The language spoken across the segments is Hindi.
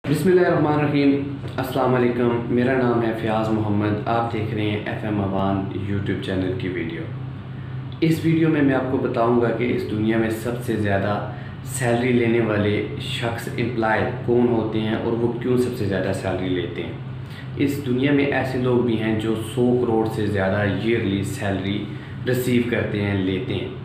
बिस्मिल्लाहिर्रहमानिर्रहीम। अस्सलाम वालेकुम। मेरा नाम है फ़याज़ मोहम्मद। आप देख रहे हैं FM अवान यूट्यूब चैनल की वीडियो। इस वीडियो में मैं आपको बताऊंगा कि इस दुनिया में सबसे ज़्यादा सैलरी लेने वाले शख्स एम्प्लॉय कौन होते हैं और वो क्यों सबसे ज़्यादा सैलरी लेते हैं। इस दुनिया में ऐसे लोग भी हैं जो 100 करोड़ से ज़्यादा ईयरली सैलरी रिसीव करते हैं, लेते हैं।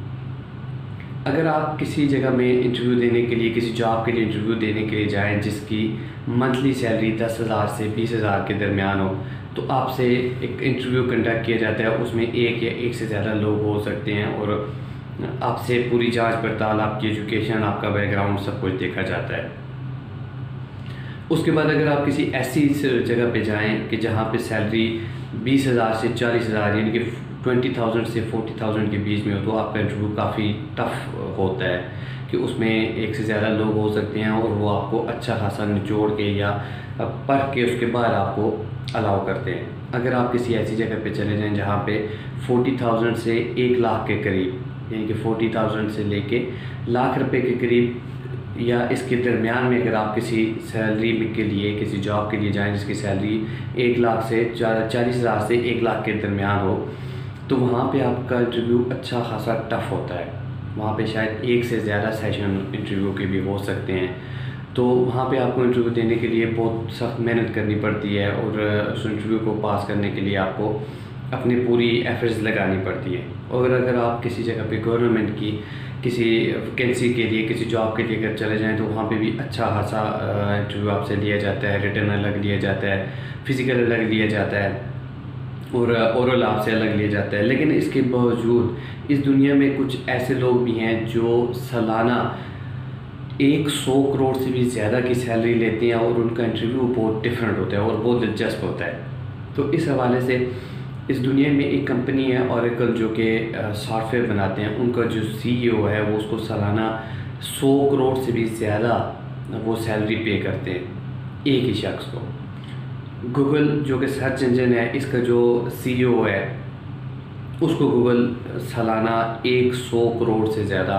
अगर आप किसी जगह में इंटरव्यू देने के लिए, किसी जॉब के लिए इंटरव्यू देने के लिए जाएं जिसकी मंथली सैलरी 10,000 से 20,000 के दरमियान हो, तो आपसे एक इंटरव्यू कंडक्ट किया जाता है। उसमें एक या एक से ज़्यादा लोग हो सकते हैं और आपसे पूरी जांच पड़ताल, आपकी एजुकेशन, आपका बैकग्राउंड, सब कुछ देखा जाता है। उसके बाद अगर आप किसी ऐसी जगह पे जाएं कि जहां पे सैलरी 20,000 से 40,000 यानी कि 20,000 से 40,000 के बीच में हो, तो आपका इंटरव्यू काफ़ी टफ होता है कि उसमें एक से ज़्यादा लोग हो सकते हैं और वो आपको अच्छा खासा निचोड़ के या पढ़ के उसके बाद आपको अलाउ करते हैं। अगर आप किसी ऐसी जगह पे चले जाएं जहाँ पे 40,000 से 1 लाख के करीब, यानी कि 40,000 से लेके लाख रुपए के करीब या इसके दरमियान में अगर आप किसी सैलरी के लिए, किसी जॉब के लिए जाएं जिसकी सैलरी 1 लाख से 40,000 से 1 लाख के दरमियान हो, तो वहाँ पे आपका इंटरव्यू अच्छा खासा टफ होता है। वहाँ पे शायद एक से ज़्यादा सेशन इंटरव्यू के भी हो सकते हैं। तो वहाँ पे आपको इंटरव्यू देने के लिए बहुत सख्त मेहनत करनी पड़ती है और उस इंटरव्यू को पास करने के लिए आपको अपनी पूरी एफर्ट्स लगानी पड़ती है। और अगर आप किसी जगह पे गवर्नमेंट की किसी वैकेंसी के लिए, किसी जॉब के लिए अगर चले जाएं, तो वहाँ पे भी अच्छा खासा इंटरव्यू आपसे लिया जाता है। रिटन अलग लिया जाता है, फिज़िकल अलग लिया जाता है और ओरल आपसे अलग लिया जाता है। लेकिन इसके बावजूद इस दुनिया में कुछ ऐसे लोग भी हैं जो सालाना 100 करोड़ से भी ज़्यादा की सैलरी लेते हैं और उनका इंटरव्यू बहुत डिफरेंट होता है और बहुत दिलचस्प होता है। तो इस हवाले से इस दुनिया में एक कंपनी है ओरेकल, जो कि सॉफ्टवेयर बनाते हैं। उनका जो CEO है वो उसको सालाना 100 करोड़ से भी ज़्यादा वो सैलरी पे करते हैं एक ही शख्स को। गूगल जो कि सर्च इंजन है, इसका जो CEO है उसको गूगल सालाना 100 करोड़ से ज़्यादा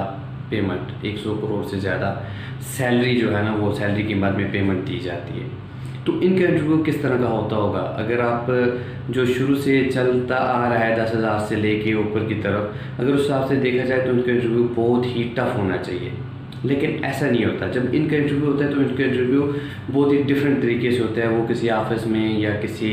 पेमेंट, 100 करोड़ से ज़्यादा सैलरी जो है ना, वो सैलरी के बाद में पेमेंट दी जाती है। तो इनका इंटरव्यू किस तरह का होता होगा? अगर आप जो शुरू से चलता आ रहा है 10,000 से लेके ऊपर की तरफ, अगर उस हिसाब से देखा जाए तो इनका इंटरव्यू बहुत ही टफ होना चाहिए। लेकिन ऐसा नहीं होता। जब इनका इंटरव्यू होता है तो इनका इंटरव्यू बहुत ही डिफरेंट तरीके से होता है। वो किसी ऑफिस में या किसी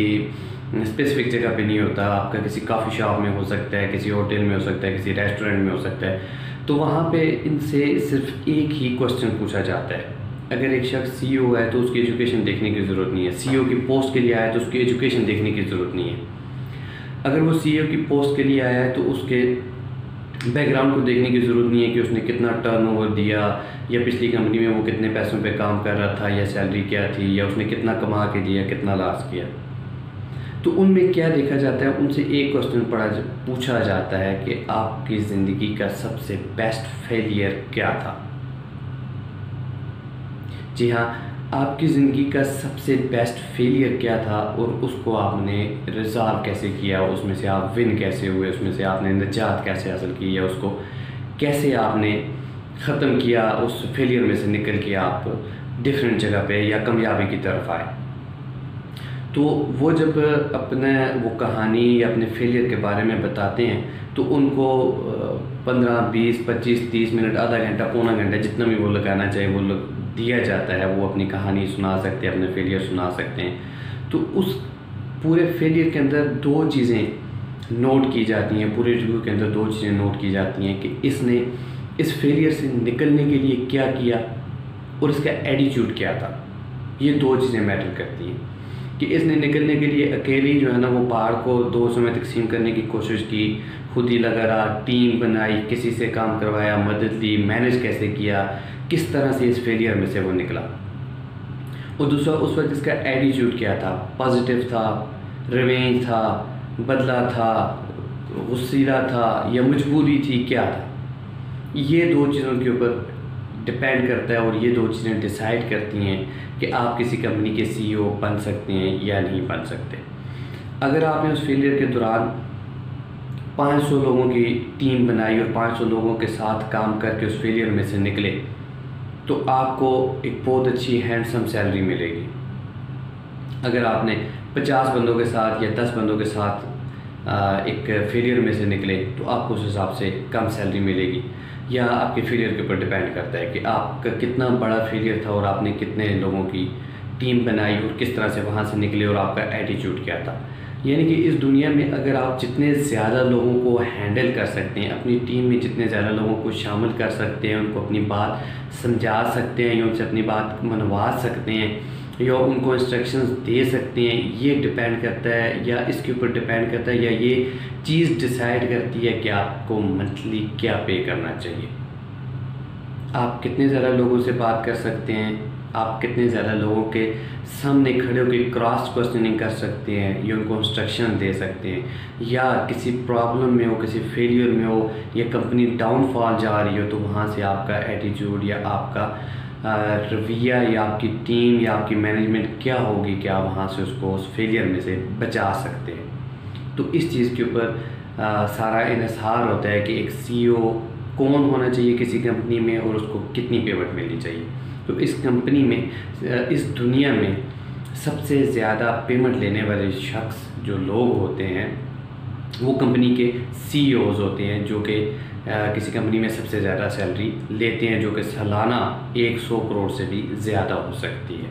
स्पेसिफिक जगह पे नहीं होता। आपका किसी कॉफ़ी शॉप में हो सकता है, किसी होटल में हो सकता है, किसी रेस्टोरेंट में हो सकता है। तो वहाँ पे इनसे सिर्फ एक ही क्वेश्चन पूछा जाता है। अगर एक शख्स CEO है तो उसकी एजुकेशन देखने की ज़रूरत नहीं है। CEO की पोस्ट के लिए आया है तो उसकी एजुकेशन देखने की ज़रूरत नहीं है। अगर वो CEO की पोस्ट के लिए आया है तो उसके बैकग्राउंड को देखने की ज़रूरत नहीं है कि उसने कितना टर्नओवर दिया, या पिछली कंपनी में वो कितने पैसों पे काम कर रहा था, या सैलरी क्या थी, या उसने कितना कमा के दिया, कितना लॉस किया। तो उनमें क्या देखा जाता है, उनसे एक क्वेश्चन पूछा जाता है कि आपकी ज़िंदगी का सबसे बेस्ट फेलियर क्या था। जी हाँ, आपकी ज़िंदगी का सबसे बेस्ट फेलियर क्या था और उसको आपने रिज़ॉल्व कैसे किया, उसमें से आप विन कैसे हुए, उसमें से आपने निजात कैसे हासिल की, या उसको कैसे आपने ख़त्म किया, उस फेलियर में से निकल के आप डिफरेंट जगह पे या कामयाबी की तरफ आए। तो वो जब अपने वो कहानी या अपने फेलियर के बारे में बताते हैं तो उनको 15, 20, 25, 30 मिनट, आधा घंटा, पौना घंटा, जितना भी वो लगाना चाहे वो दिया जाता है। वो अपनी कहानी सुना सकते हैं, अपने फेलियर सुना सकते हैं। तो उस पूरे फेलियर के अंदर दो चीज़ें नोट की जाती हैं, पूरे इंटरव्यू के अंदर दो चीज़ें नोट की जाती हैं कि इसने इस फेलियर से निकलने के लिए क्या किया और इसका एटीट्यूड क्या था। ये दो चीज़ें मैटर करती हैं कि इसने निकलने के लिए अकेली जो है ना, वो पहाड़ को 2 हिस्सों में तकसीम करने की कोशिश की, खुद ही लगा रहा, टीम बनाई, किसी से काम करवाया, मदद ली, मैनेज कैसे किया, किस तरह से इस फेलियर में से वो निकला। और दूसरा, उस वक्त इसका एटीट्यूड क्या था, पॉजिटिव था, रिवेंज था, बदला था, गुस्सीला था, या मजबूरी थी, क्या था। ये दो चीज़ों के ऊपर डिपेंड करता है और ये दो चीज़ें डिसाइड करती हैं कि आप किसी कंपनी के CEO बन सकते हैं या नहीं बन सकते। अगर आपने उस फेलियर के दौरान 500 लोगों की टीम बनाई और 500 लोगों के साथ काम करके उस फेलियर में से निकले, तो आपको एक बहुत अच्छी हैंडसम सैलरी मिलेगी। अगर आपने 50 बंदों के साथ या 10 बंदों के साथ एक फेलियर में से निकले तो आपको उस हिसाब से कम सैलरी मिलेगी, या आपके फेलियर के ऊपर डिपेंड करता है कि आपका कितना बड़ा फेलियर था और आपने कितने लोगों की टीम बनाई और किस तरह से वहाँ से निकले और आपका एटीट्यूड क्या था। यानी कि इस दुनिया में अगर आप जितने ज़्यादा लोगों को हैंडल कर सकते हैं, अपनी टीम में जितने ज़्यादा लोगों को शामिल कर सकते हैं, उनको अपनी बात समझा सकते हैं या उनसे अपनी बात मनवा सकते हैं या उनको इंस्ट्रक्शंस दे सकते हैं, ये डिपेंड करता है या इसके ऊपर डिपेंड करता है या ये चीज़ डिसाइड करती है कि आपको मंथली क्या पे करना चाहिए। आप कितने ज़्यादा लोगों से बात कर सकते हैं, आप कितने ज़्यादा लोगों के सामने खड़े होकर क्रॉस क्वेश्चनिंग कर सकते हैं या उनको इंस्ट्रक्शन दे सकते हैं, या किसी प्रॉब्लम में हो, किसी फेलियर में हो या कंपनी डाउनफॉल जा रही हो तो वहाँ से आपका एटीट्यूड या आपका रवैया या आपकी टीम या आपकी मैनेजमेंट क्या होगी कि आप वहाँ से उसको उस फेलियर में से बचा सकते हैं। तो इस चीज़ के ऊपर सारा इन्हिसार होता है कि एक CEO कौन होना चाहिए किसी कंपनी में और उसको कितनी पेमेंट मिलनी चाहिए। तो इस कंपनी में, इस दुनिया में सबसे ज़्यादा पेमेंट लेने वाले शख्स जो लोग होते हैं वो कंपनी के CEOs होते हैं, जो कि किसी कंपनी में सबसे ज़्यादा सैलरी लेते हैं, जो कि सालाना 100 करोड़ से भी ज़्यादा हो सकती है।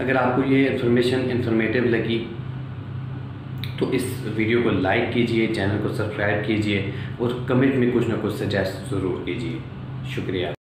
अगर आपको ये इन्फॉर्मेटिव लगी तो इस वीडियो को लाइक कीजिए, चैनल को सब्सक्राइब कीजिए और कमेंट में कुछ ना कुछ सजेस्ट ज़रूर कीजिए। शुक्रिया।